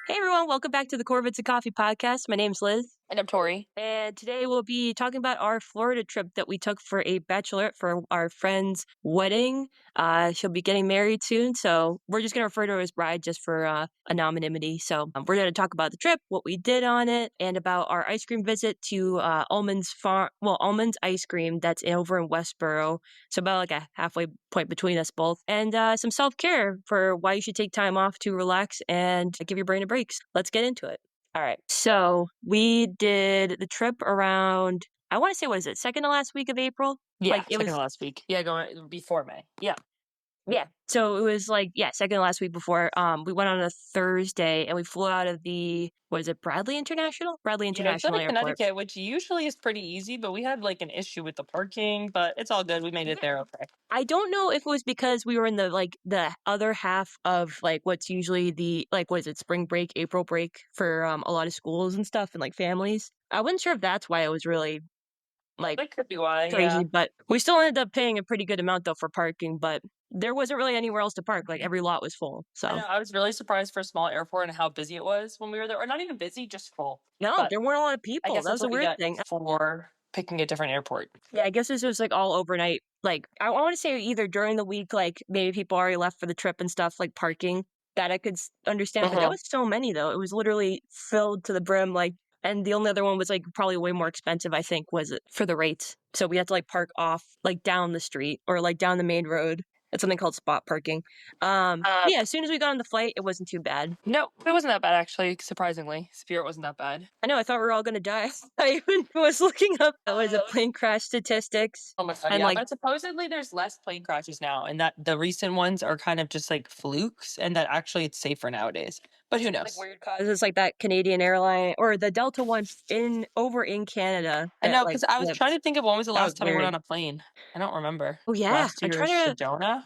Hey everyone, welcome back to the Corvids and Coffee podcast. My name's Liz, And I'm Tori. and today we'll be talking about our Florida trip that we took for a bachelorette for our friend's wedding. She'll be getting married soon, so we're just going to refer to her as bride just for anonymity. So we're going to talk about the trip, what we did on it, and about our ice cream visit to Uhlman's farm. Well, Uhlman's ice cream that's over in Westborough, so about like a halfway point between us both, and some self care for why you should take time off to relax and give your brain a break. Let's get into it. All right. So we did the trip around, I want to say, what is it, second to last week of April? Yeah, Like it second was, to last week. Yeah, going before May. Yeah. yeah. So it was like, yeah, second to last week before. We went on a Thursday and we flew out of the, what is it, Bradley International? Bradley Yeah, it's out International of Airport. Connecticut, which usually is pretty easy, but we had like an issue with the parking, but it's all good. We made it there okay. I don't know if it was because we were in the other half of like what's usually the like what is it, spring break, April break for a lot of schools and stuff and like families. I wasn't sure if that's why it was really like That could be why, crazy, yeah. but we still ended up paying a pretty good amount though for parking, but there wasn't really anywhere else to park. Like every lot was full. I So know, I was really surprised for a small airport and how busy it was when we were there. Or not even busy, just full. no, But there weren't a lot of I people. guess That that's was a what we weird get thing. for picking a different airport. Yeah, I guess this was like all overnight. Like I want to say either during the week, like maybe people already left for the trip and stuff, like parking that I could understand. But there was so many though. It was literally filled to the brim. Like, and the only other one was like probably way more expensive. I think was it for the rates. So we had to like park off like down the street or like down the main road. It's something called spot parking. Yeah, as soon as we got on the flight, it wasn't too bad. No, it wasn't that bad actually, surprisingly. Spirit wasn't that bad. I know, I thought we were all gonna die. I even was looking up was it plane crash statistics. Oh my god, And yeah. like But supposedly there's less plane crashes now, and that the recent ones are kind of just like flukes, and that actually it's safer nowadays. But who knows? weird causes. It's like that Canadian airline or the Delta one over in Canada. I know, Like because I was flipped. trying to think of when was the That was last time I went weird. on a plane. I don't remember. Oh yeah, Last I'm year, trying to. Sedona.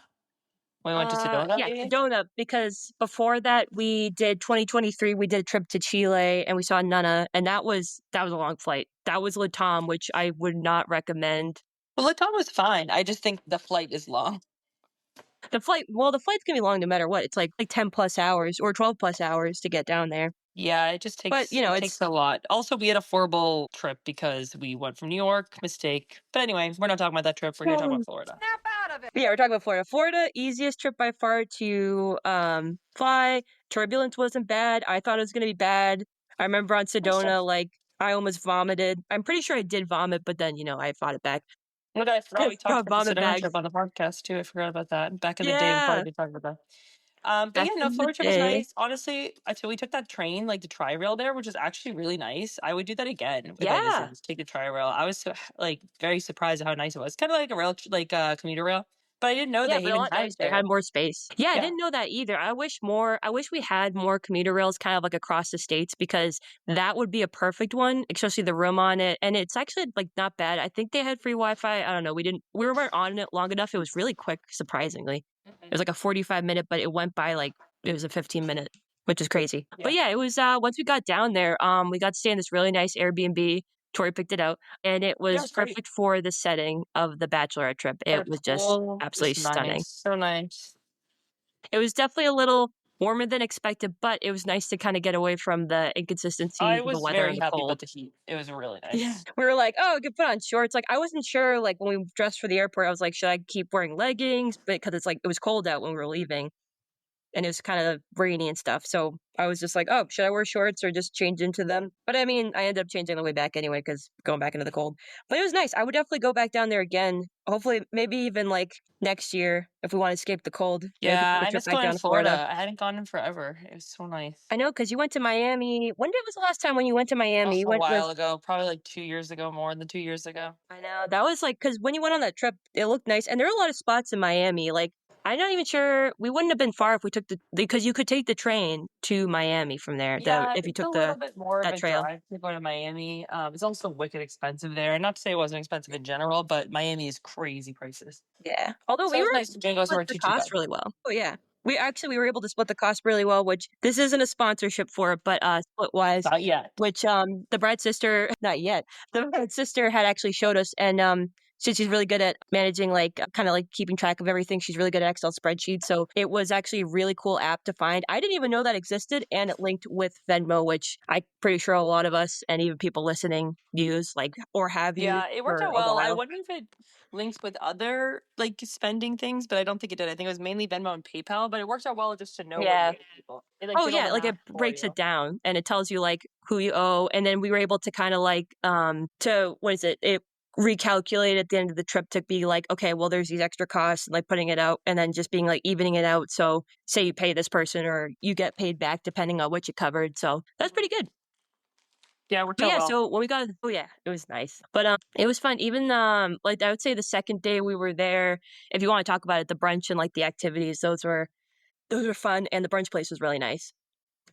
We went to Sedona, Yeah, maybe. Sedona. Because before that, we did 2023. We did a trip to Chile and we saw Nana, and that was a long flight. That was Latam, which I would not recommend. Well, Latam was fine. I just think the flight is long. The flight's gonna be long no matter what. It's like 10 plus hours or 12 plus hours to get down there. Yeah, it just But takes you know, it it's takes a lot. Also, we had a horrible trip because we went from New York. Mistake. But anyway, we're not talking about that trip. We're here to talk about Florida. yeah, we're talking about Florida. Florida, easiest trip by far to fly. Turbulence wasn't bad. I thought it was gonna be bad. I remember on Sedona, like I almost vomited. I'm pretty sure I did vomit, but then I fought it back. What did I forgot? We talked about the Vomit Sedona bags. trip on the podcast too. I forgot about that back in the day before Yeah, we talked about that. But back yeah, no, in the Florida trip was day. nice. Honestly, until we took that train, like the tri-rail there, which is actually really nice. I would do that again if I Yeah, just take the tri-rail. I was so, like very surprised at how nice it was. Kind of like a rail, like a commuter rail, but I didn't know yeah, they but a even lot had it nicer. It there. had more space. Yeah, I Yeah. didn't know that either. I wish we had more commuter rails kind of like across the states because that would be a perfect one, especially the room on it. And it's actually like not bad. I think they had free Wi-Fi. I don't know. We weren't on it long enough. It was really quick, surprisingly. It was like a 45-minute, but it went by like it was a 15-minute, which is crazy. But yeah, it was once we got down there, we got to stay in this really nice Airbnb. Tori picked it out, and it Yeah, it was was great. perfect for the setting of the Bachelorette trip. Had It a was just pool, absolutely just stunning. nice, so nice. It was definitely a little warmer than expected, but it was nice to kind of get away from the inconsistencies I of the was weather very and the happy cold. about the heat. It was really Yeah. nice. We were like, oh, we could put on shorts. Like, I wasn't sure, like, when we dressed for the airport, I was like, should I keep wearing leggings? Because it's like, it was cold out when we were leaving and it was kind of rainy and stuff. So I was just like, oh, should I wear shorts or just change into them? But I mean, I ended up changing on the way back anyway because going back into the cold. But it was nice. I would definitely go back down there again. Hopefully, maybe even like next year if we want to escape the cold. Maybe Yeah, take a I trip miss back going down to to Florida. Florida. I hadn't gone in forever. It was so nice. I know because you went to Miami. When was the last time when you went to Miami? You A went with. while ago, probably like 2 years ago, more than 2 years ago. I know that was like because when you went on that trip, it looked nice, and there are a lot of spots in Miami. Like I'm not even sure we wouldn't have been far if we took because you could take the train to Miami from there. Yeah, If you it's a took little bit more of that a trail. drive to go to Miami. It's also wicked expensive there. And not to say it wasn't expensive in general, but Miami is crazy prices. Yeah. Although So we it was were nice able to go to split somewhere the too cheap. cost really well. Oh yeah. We were able to split the cost really well, which this isn't a sponsorship for it, but Splitwise, Not yet. which the bride's sister not yet. The bride's sister had actually showed us and since she's really good at managing, like, kind of like keeping track of everything, she's really good at Excel spreadsheets. So it was actually a really cool app to find. I didn't even know that existed, and it linked with Venmo, which I'm pretty sure a lot of us and even people listening use, like, or have used Yeah, it worked for out a well. I while. wonder if it links with other like spending things, but I don't think it did. I think it was mainly Venmo and PayPal, but it worked out well just to know what you Yeah. owe people. It like Oh, did all yeah, the like, it math for breaks you. it down, and it tells you, like, who you owe, and then we were able to kinda, like, to what is it? It recalculate at the end of the trip to be like, "Okay, well, there's these extra costs," like, putting it out, and then just being, like, evening it out, so say you pay this person or you get paid back depending on what you covered, so that's Mhm. pretty good. Yeah, it worked But, out yeah, well. so when we got oh, yeah, it was nice. But, it was fun. Even, like, I would say the 2nd day we were there, if you wanna talk about it, the brunch and, like, the activities, those were fun, and the brunch place was really nice.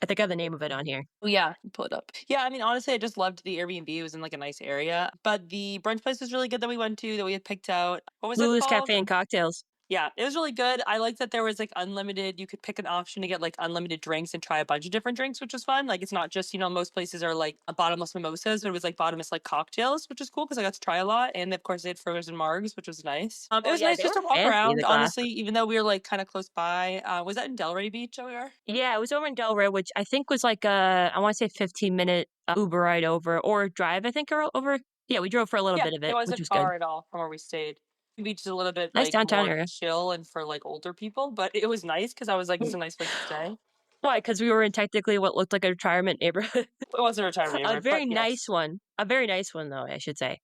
I think I have the name of it on here. Oh yeah, pull it up. Yeah, I mean, honestly, I just loved the Airbnb. It was in like a nice area, but the brunch place was really good that we went to that we had picked out. What was it Lulu's called? Cafe and Cocktails. Yeah, it was really good. I liked that there was like unlimited. You could pick an option to get like unlimited drinks and try a bunch of different drinks, which was fun. Like it's not just most places are like a bottomless mimosas, but it was like bottomless like cocktails, which is cool because I got to try a lot. And of course they had frozen margs, which was nice. It Oh, was yeah, nice they just were to walk fancy, around. the glass. Honestly, even though we were like kind of close by. Was that in Delray Beach that we were? Yeah, it was over in Delray, which I think was like I wanna say 15-minute, Uber ride over or drive, I think, or over. Yeah, we drove for a little Yeah, bit of it it, which wasn't was good. far at all from where we stayed. The beach is a little bit Nice like downtown more area. chill and for like older people, but it was nice because I was like, it's a nice place to stay. Why? Because we were in technically what looked like a retirement neighborhood. It wasn't a retirement A neighborhood, but very yes. nice one. A very nice one, though, I should say.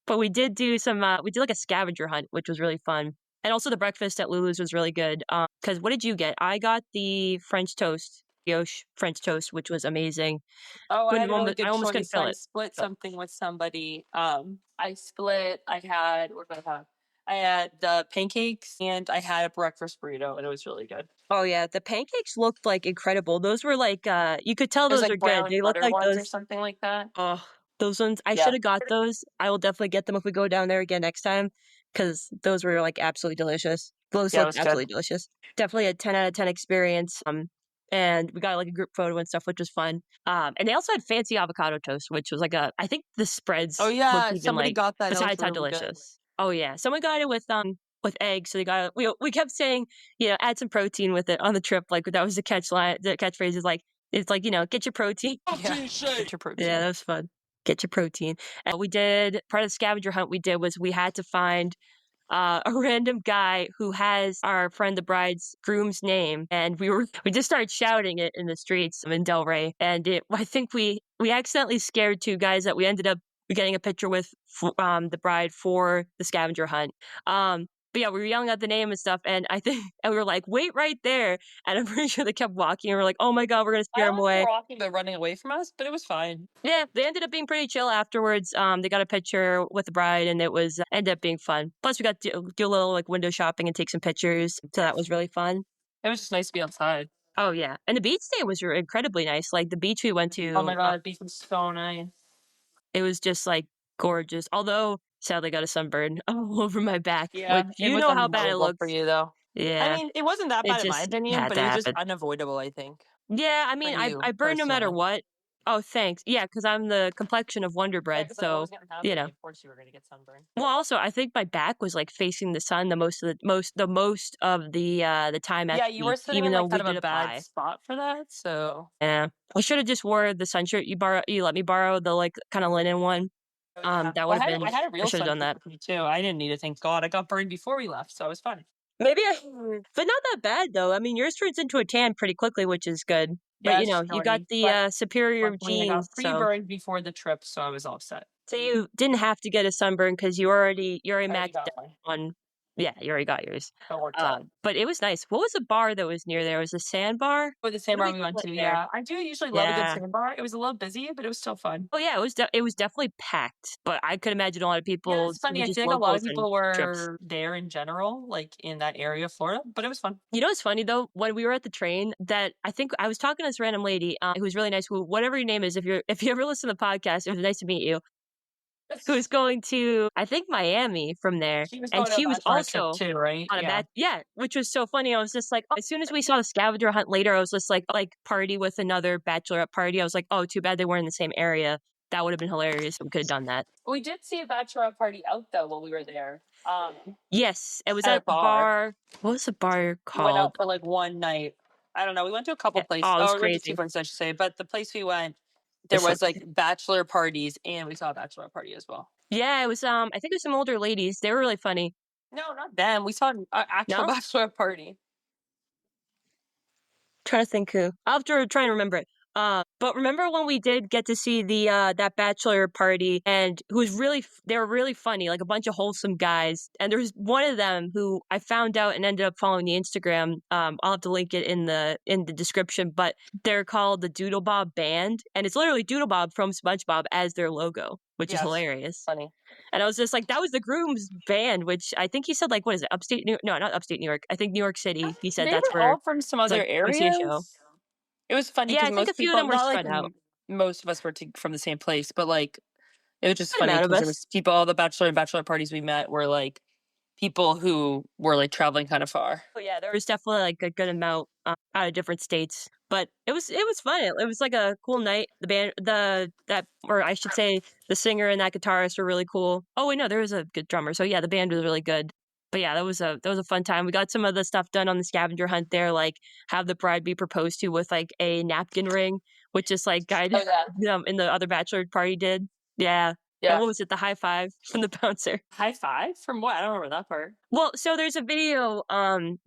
But we did, like, a scavenger hunt, which was really fun. And also the breakfast at Lulu's was really good. Because what did you get? I got the French toast, brioche French toast, which was amazing. Oh, I had a really I good almost couldn't choice. So fill I it. split So something with somebody. I had, what did I have? I had the pancakes and I had a breakfast burrito and it was really good. oh, yeah, the pancakes looked, like, incredible. Those were, like, you could tell It was those are like good. brown They look butter like ones or those something like that. oh, those ones I Yeah. shoulda got those. I will definitely get them if we go down there again next time, because those were, like, absolutely delicious. Those Yeah, it looked was good. absolutely delicious. Definitely a 10 out of 10 experience, and we got, like, a group photo and stuff, which was fun. And they also had fancy avocado toast, which was, like, a I think the Oh spreads looked yeah, even, somebody like got that. That was besides how really good. delicious. Oh, yeah. Someone got it with eggs, so they got we kept saying, "Add some protein with it on the trip," like, that was the catchphrase is, like it's like, "Get your protein." Yeah. Get your Yeah, protein. that was fun. Get your protein. We did part of the scavenger hunt we did was we had to find a random guy who has our friend the bride's groom's name, and we just started shouting it in the streets in Delray, and I think we accidentally scared two guys that we ended up getting a picture with the bride for the scavenger hunt. But yeah, we were yelling out the name and stuff, and I think and we were like, "Wait right there!" And I'm pretty sure they kept walking, and we're like, "Oh my god, we're gonna I scare don't them know if they away." were walking but running away from us, but it was fine. Yeah, they ended up being pretty chill afterwards. They got a picture with the bride, and it was ended up being fun. Plus, we got to do a little like window shopping and take some pictures, so that was really fun. It was just nice to be outside. Oh yeah, and the beach day was incredibly nice. Like the beach we went Oh my to, god, beef was so nice. it was just like gorgeous. Although sadly, got a sunburn all over my back, which Yeah, it you was know how bad it unbearable for looks. you though. I Yeah, mean, it wasn't that it bad in my just opinion, had but to it was just happen. unavoidable, I think, Yeah, I for mean, I you burn no matter personally. what. Oh, thanks. Yeah, because I'm the complexion of Wonder Yeah, Bread, because like what so was gonna happen you to know. you? Of course you were gonna get sunburned. Well, also, I think my back was, like, facing the sun the most of the time at Yeah, the you were beach, sitting even in though like we kind of a did bad apply. spot for that, so Yeah. I shoulda just wore the sun shirt you let me borrow, the, like, kinda linen one. oh yeah. That Well, would've I been had a I real should've done sunscreen that. with me too. I didn't need it, thank God. I got burned before we left, so it was fun. Maybe I but not that bad, though. I mean, yours turns into a tan pretty quickly, which is good. But, Yeah, it's you got shorty, the, but superior luckily I got genes, pre-burned before the trip, so I was all set. so you didn't have to get a sunburn because you already I already maxed got out mine. on yeah, you already got yours. That worked out. But it was nice. What was the bar that was near there? It was a sandbar? With the What do sandbar we we call went it to, there? yeah. I do usually love a good Yeah. sandbar. It was a little busy, but it was still fun. Oh, yeah, it was definitely packed, but I could imagine a lot of Yeah, people, it's funny. even I just feel like a lot locals of and people trips. were there in general, like in that area of Florida, but it was fun. You know what's funny though? When we were at the train, that I think I was talking to this random lady, who was really nice, who whatever your name is, if you ever listen to the podcast, it was nice to meet you, who was going to, I think, Miami from there, She was and going to a she was bachelorette trip also too, right? on a Yeah. bad yeah, which was so funny. I was just like, oh, as soon as we saw the scavenger hunt later, I was just like party with another bachelorette party. I was like, oh, too bad they weren't in the same area. that would have been hilarious if we could have done that. We did see a bachelorette party out though while we were there. Yes, it was At a at the bar. bar. What was the bar We went out called? for like one night. I don't know. We went to a couple Yeah. places. Oh, it was Oh, we went to two crazy. places, I should say. But the place we went, there It's so was like bachelor parties, and we saw a bachelor party as well. yeah, it was, I think it was some older ladies. They were really funny. No, not them. We saw an actual No? bachelor party. Trying to think who. I'll have to try and remember it. But remember when we did get to see the that bachelor party and who was really they were really funny, like a bunch of wholesome guys. And there's one of them who I found out and ended up following the Instagram. I'll have to link it in the description, but they're called the Doodle Bob Band, and it's literally Doodle Bob from SpongeBob as their logo, which is Yes, hilarious. funny. And I was just like, that was the groom's band, which I think he said like, what is it, upstate New? No, not upstate New York. I think New York City. He said They that's were where all from some it's other like going to see a show. areas. It was funny Yeah, because I think a most few of people, them were not like spread out. most of us were from the same place, but like it was just Good funny amount of because there us. was people. All the bachelor and bachelor parties we met were like people who were like traveling kind of far. Oh yeah, there was definitely like a good amount out of different states, but it was fun. It was like a cool night. The band, or I should say, the singer and that guitarist were really cool. Oh wait, no, there was a good drummer. So yeah, the band was really good. But yeah, that was a fun time. We got some of the stuff done on the scavenger hunt there, like have the bride be proposed to with like a napkin ring, which just like guy Oh yeah, in the other bachelor party did. Yeah. And yeah. what was it? The high five from the bouncer. High five from what? I don't remember that part. Well, so there's a video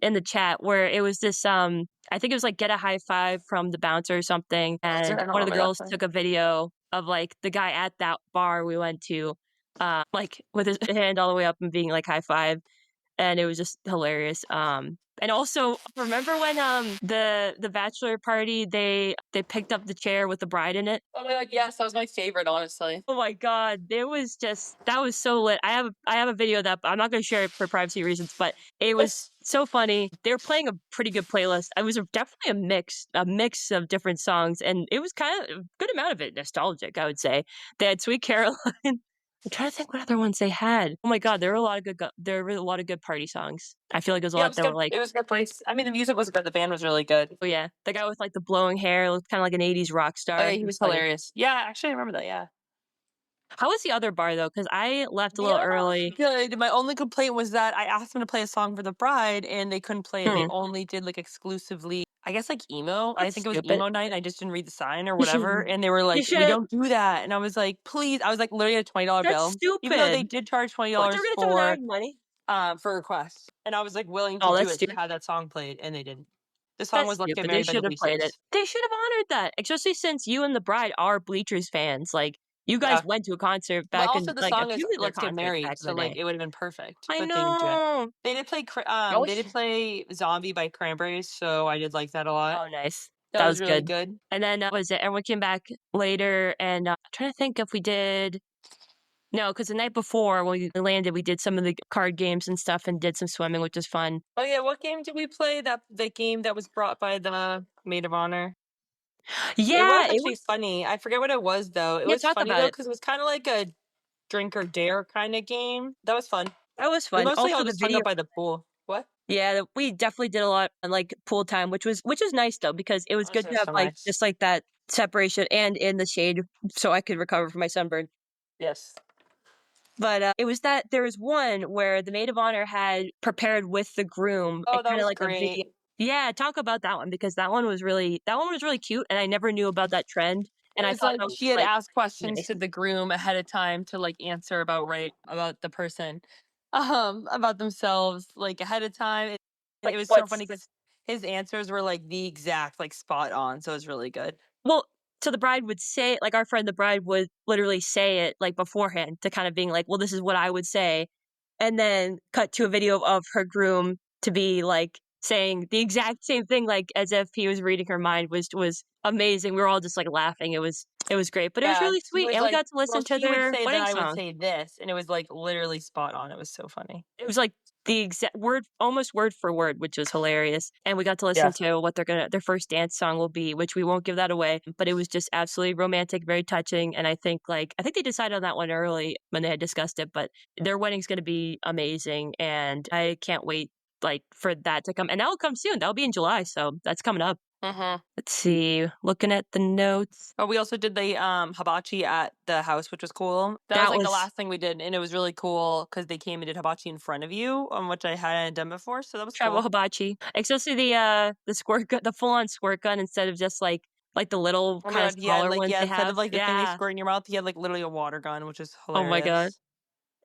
in the chat where it was this I think it was like get a high five from the bouncer or something, I and don't one of the remember that girls part. took a video of like the guy at that bar we went to like with his hand all the way up and being like high five, and it was just hilarious. And also remember when the bachelor party they picked up the chair with the bride in it? Oh my god, yes, that was my favorite, honestly. Oh my god, it was just that was so lit. I have a video of that, but I'm not going to share it for privacy reasons. But it was so funny. They were playing a pretty good playlist. It was definitely a mix of different songs, and it was kind of a good amount of it nostalgic. I would say they had Sweet Caroline. I'm trying to think what other ones they had. Oh my god, there were a lot of there were a lot of good party songs. I feel like there's a Yeah, it lot was that were good. like, It was a good place. I mean, the music was good. The band was really good. oh yeah, the guy with like the blowing hair looked kind of like an '80s rock Oh star. yeah, It he was was funny. hilarious. Yeah, actually, I remember that. Yeah. How was the other bar though? Because I left a The little other bar was early. good. My only complaint was that I asked them to play a song for the bride, and they couldn't play it. They Hmm, only did like exclusively, I guess, like emo. I that's think it was stupid. emo night, and I just didn't read the sign or whatever. And they were You like, "We should. don't do that." And I was like, "Please!" I was like, literally a $20 That's bill, even though they stupid. did charge twenty What? They're dollars gonna tell them money? for requests, and I was like willing to Oh, do that's it to stupid. have that song played, and they didn't. The song That's was "Let's Get stupid. They Married" by the should have played it. Bleachers. They should have honored that, especially since you and the bride are Bleachers fans. Like you guys Yeah. went to a concert But back also in the like a song is few of their "Let's Get concerts Married," back in so the like day. it would have been perfect, I but they didn't do it. know. I They wish. did play "Zombie" by Cranberries, so I did like that a lot. Oh, nice. That That was was really good. good. And then what was it? Everyone came back later, and I'm trying to think if we did. No, because the night before when we landed, we did some of the card games and stuff, and did some swimming, which was fun. Oh yeah, what game did we play? That the game that was brought by the maid of honor. It was Yeah, it actually was. funny. I forget what it was though. It Yeah, was talk funny about though it. because it was kind of like a drink or dare kind of game. That was fun. That was We fun. mostly Also, all the just hung video. out by the pool. What? Yeah, we definitely did a lot on like pool time, which was nice though because it was good Honestly, it to was have so like nice. just like that separation and in the shade so I could recover from my sunburn. Yes. But it was that there was one where the maid of honor had prepared with the groom and Oh, that kind of was like a video. great. Yeah, talk about that one because that one was really cute and I never knew about that trend and It I was thought like that was she just had like asked questions nice. to the groom ahead of time to like answer about the person, about themselves like ahead of time. It Like was so what's funny because his answers were like the exact like spot on. So it was really good. well, so the bride would say like our friend the bride would literally say it like beforehand to kind of being like, well, this is what I would say and then cut to a video of her groom to be like saying the exact same thing, like as if he was reading her mind was amazing. We were all just like laughing. It was great, but it was Yeah, really he sweet, was and we like, got to "Well, listen to she would their say that wedding I would song. say this," and it was like literally spot on. It was so funny. It was like the exact word, almost word for word, which was hilarious. And we got to listen Yeah. to what their first dance song will be, which we won't give that away. But it was just absolutely romantic, very touching. And I think they decided on that one early when they had discussed it. But their wedding's going to be amazing, and I can't wait like for that to come. And that will come soon. That'll be in July, so that's coming up. Let's see, looking at the notes. Oh, we also did the hibachi at the house, which was cool. That was That like the was last thing we did, and it was really cool because they came and did hibachi in front of you, which I hadn't done before. So that was travel cool. hibachi, especially the squirt gun, the full on squirt gun instead of just like the little Oh my kind of god, yeah, smaller ones they instead of have. like the thing they Yeah. squirt in your mouth, he had like literally a water gun, which is Oh my god. hilarious.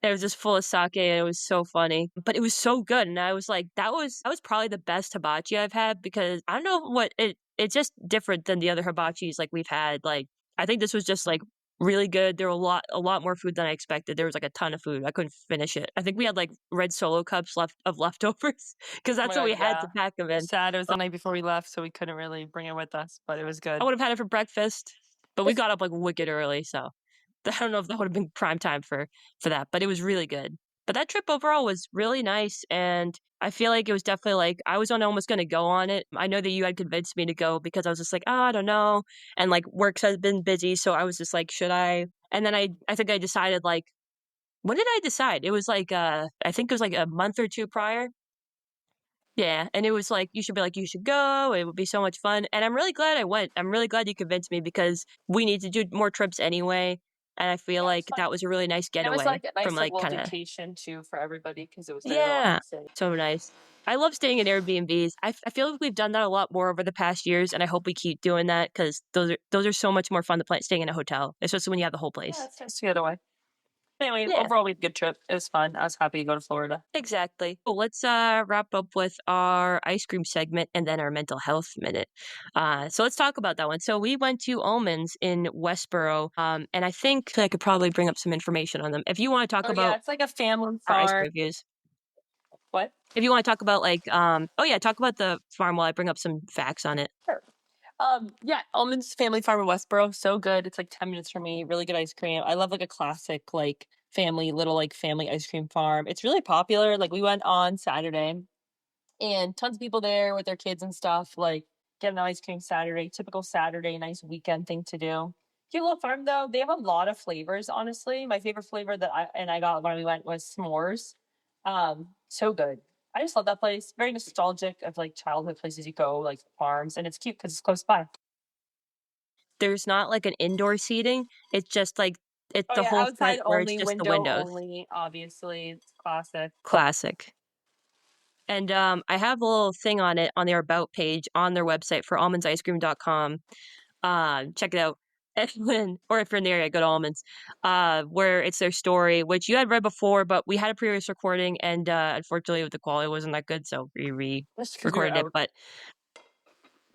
It was just full of sake, and it was so funny, but it was so good, and I was like, that was probably the best hibachi I've had because I don't know what it's just different than the other hibachis like we've had. Like I think this was just like really good. There were a lot more food than I expected. There was like a ton of food. I couldn't finish it. I think we had like red Solo cups left of leftovers because Oh my that's what god, we had yeah. to pack them in. Sad it was the night before we left, so we couldn't really bring it with us, but it was I good. would have had it for breakfast, but we got up like wicked early, so I don't know if that would have been prime time for that, but it was really good. But that trip overall was really nice, and I feel like it was definitely like I was almost going to go on it. I know that you had convinced me to go because I was just like, oh, I don't know, and like work has been busy, so I was just like, should I? And then I think I decided like, when did I decide? It was like I think it was like a month or two prior. Yeah, and it was like, you should be like, you should go. It would be so much fun. And I'm really glad I went. I'm really glad you convinced me because we need to do more trips anyway. And I feel Yeah, it was like fun. that was a really nice And it was getaway like a from nice like like little kind of, vacation too for everybody because it was there a lot yeah, to say. so nice. I love staying in Airbnbs. I feel like we've done that a lot more over the past years, and I hope we keep doing that because those are so much more fun than staying in a hotel, especially when you have the whole Yeah, place. it's nice to get away. Anyway, Yeah. overall we had a good trip. It was fun. I was happy to go to Florida. Exactly. Well, let's wrap up with our ice cream segment and then our mental health minute. So let's talk about that one. So we went to Uhlman's in Westborough, and I think I could probably bring up some information on them. If you want to talk Oh yeah, about it's like a family our ice farm. cream reviews, What? if you want to talk about like, oh yeah, talk about the farm while I bring up some facts on it. Sure. Yeah, Almond's Family Farm in Westborough, so good. It's like 10 minutes from me. Really good ice cream. I love like a classic like family little like family ice cream farm. It's really popular. Like we went on Saturday and tons of people there with their kids and stuff. Like get an ice cream Saturday, typical Saturday, nice weekend thing to do. Cute little farm though. They have a lot of flavors. Honestly, my favorite flavor that I got when we went was s'mores. So good. I just love that place. Very nostalgic of like childhood places you go, like farms, and it's cute because it's close by. There's not like an indoor seating. It's just like it's Oh the yeah, whole front outside where it's only, just the window windows. only. Obviously, it's classic. Classic. And I have a little thing on it on their about page on their website for almondsicecream.com. Check it out. Or if you're in the area, go to Almonds, where it's their story, which you had read before, but we had a previous recording, and unfortunately, the quality wasn't that good, so we Just because you're re-recorded it. out. But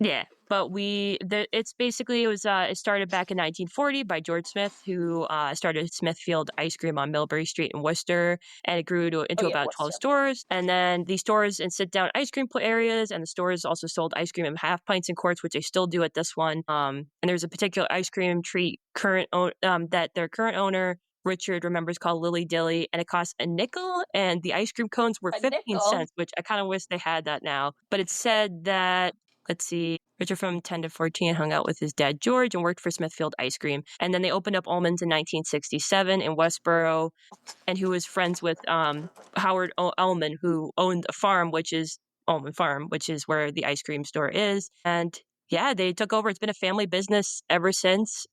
yeah, but it's basically it started back in 1940 by George Smith, who started Smithfield Ice Cream on Millbury Street in Worcester, and it grew Oh into yeah, about 12 Worcester. stores. And then these stores and sit down ice cream areas, and the stores also sold ice cream in half pints and quarts, which they still do at this one. And there's a particular ice cream treat that their current owner Richard remembers called Lily Dilly, and it costs a nickel, and the ice cream cones were A 15 nickel. cents, which I kind of wish they had that now. But it said that, let's see, Richard from 10 to 14 hung out with his dad George and worked for Smithfield Ice Cream. And then they opened up Uhlman's in 1967 in Westborough, and who was friends with Howard Uhlman, who owned a farm, which is Uhlman Farm, which is where the ice cream store is. And yeah, they took over. It's been a family business ever since.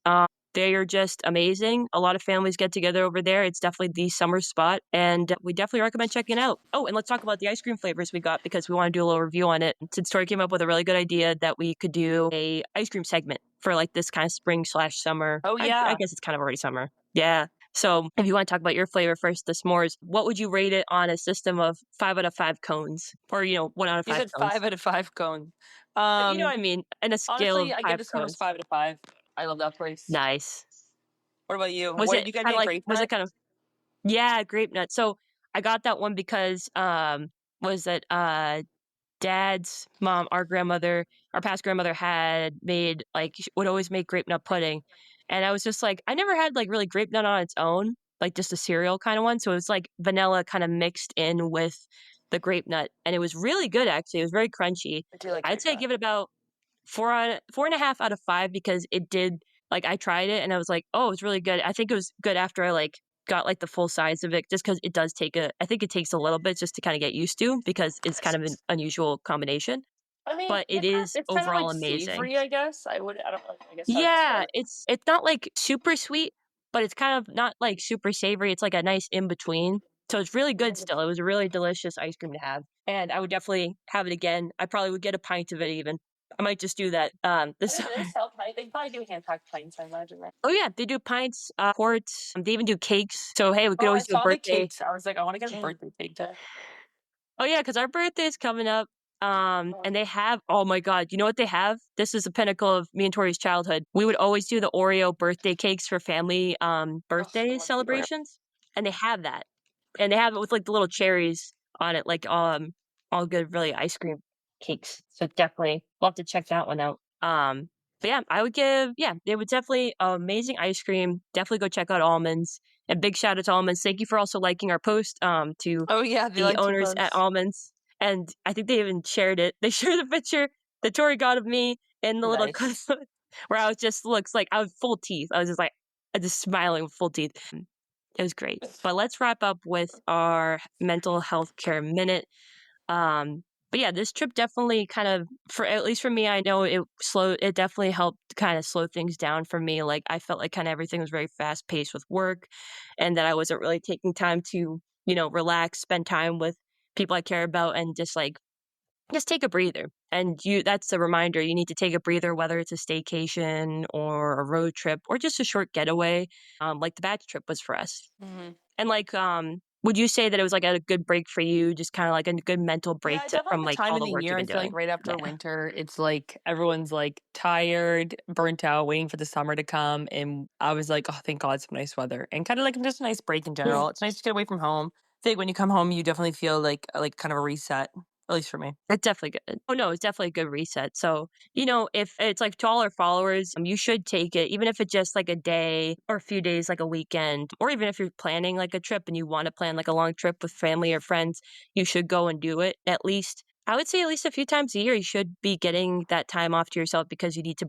They are just amazing. A lot of families get together over there. It's definitely the summer spot, and we definitely recommend checking it out. Oh, and let's talk about the ice cream flavors we got because we want to do a little review on it. Since Tori came up with a really good idea that we could do a ice cream segment for like this kind of spring/summer. Oh I yeah. guess it's kind of already summer. Yeah. So if you want to talk about your flavor first, the s'mores, what would you rate it on a system of 5 out of 5 cones, or 1 out of You 5 said cones? 5 out of 5 cone. You know what I mean? And a scale Honestly, of I give 5 the s'mores cones. 5 out of 5. I love that place. Nice. What about you? Was What it did you get? kind of Any like? grape Was it nut? kind of? Yeah, grape nuts. So I got that one because was that dad's mom, our past grandmother had made like would always make grape nut pudding, and I was just like, I never had like really grape nut on its own, like just a cereal kind of one. So it was like vanilla kind of mixed in with the grape nut, and it was really good actually. It was very crunchy. I do like I'd grape say nut. give it about 4.5 out of 5 because it did like I tried it and I was like, oh, it's really good. I think it was good after I like got like the full size of it just because it does take I think it takes a little bit just to kind of get used to because it's kind of an unusual combination. I mean, but yeah, it is it's kind of like overall amazing. savory, I guess. I don't know. I guess how to Yeah, describe it. it's not, like, super sweet, but it's kind of not, like, super savory, it's, like, a nice in between. So it's really good still, it was a really delicious ice cream to have, and I would definitely have it again. I probably would get a pint of it even. I might just do that, this Oh, do they summer. sell pints? They probably do hand packed pints, I imagine, right? Oh, yeah, they do pints, quarts, they even do cakes, so, hey, we could Oh, I always do a saw the birthday. cakes. I was like, I want to get a birthday cake too. Oh, yeah, because our birthday is coming up, and they have oh my god, you know what they have? This is the pinnacle of me and Tori's childhood. We would always do the Oreo birthday cakes for family, Oh, I birthday love the Oreo. celebrations, and they have that, and they have it with, like, the little cherries on it, like, all good, really ice cream cakes, so definitely we'll have to check that one out. But yeah, I would give yeah, it would definitely amazing ice cream, definitely go check out Almonds, and big shout out to Almonds. Thank you for also liking our post, to Oh yeah, they the like to owners at post. Almonds, and I think they even shared it. They shared a picture that Tori got of me in the little Nice. where I was just looks like I was full teeth. I was just like just smiling with full teeth. It was great. But let's wrap up with our mental health care minute. But yeah, this trip definitely kind of for at least for me, I know it definitely helped kind of slow things down for me. Like I felt like kind of everything was very fast paced with work and that I wasn't really taking time to, relax, spend time with people I care about and just take a breather. And that's a reminder you need to take a breather, whether it's a staycation or a road trip or just a short getaway, like the batch trip was for us. Mhm. And, like, would you say that it was, like, a good break for you, just kinda like a good mental break Yeah, definitely from, the like, time all in the the work you've year. I been feel like doing? right after Yeah, winter, it's like everyone's like tired, burnt out, waiting for the summer to come. And I was like, oh, thank God, some nice weather and kind of like just a nice break in general. It's nice to get away from home. I think when you come home, you definitely feel like kind of a reset, at least for me. it's definitely good. Oh, no, it's definitely a good reset. So, if it's, like, to all our followers, you should take it, even if it's just, like, a day or a few days, like a weekend, or even if you're planning, like, a trip and you wanna plan, like, a long trip with family or friends, you should go and do it at least I would say at least a few times a year, you should be getting that time off to yourself because you need to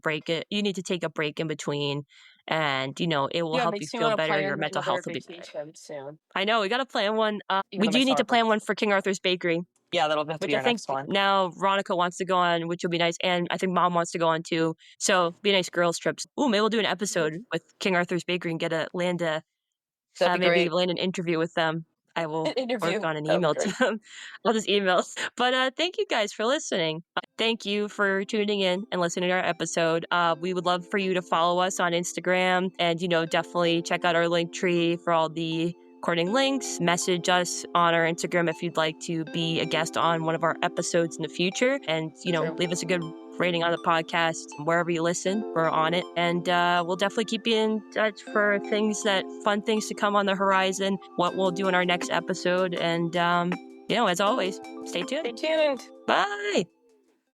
take a break in between, and, it will Yeah, it help you makes me feel want to better, your plan mental another health will be better. vacation soon, I know, we gotta plan one, even we though my do need summer to break. plan one for King Arthur's Bakery, Yeah, that'll have to which be I our think next one. now Veronica wants to go on, which will be nice, and I think mom wants to go on too, so be a nice girls trips. Ooh, maybe we'll do an episode with King Arthur's Bakery and That'd be maybe great. land an interview with them. I An will work interview. on an That'll be email to great. them. I'll just email. But, thank you guys for listening. Thank you for tuning in and listening to our episode. We would love for you to follow us on Instagram and, definitely check out our link tree for all the recording links. Message us on our Instagram if you'd like to be a guest on one of our episodes in the future. And, True. leave us a good rating on the podcast wherever you listen. We're on it. And we'll definitely keep you in touch for fun things to come on the horizon, what we'll do in our next episode. And, as always, stay tuned. Stay tuned. Bye.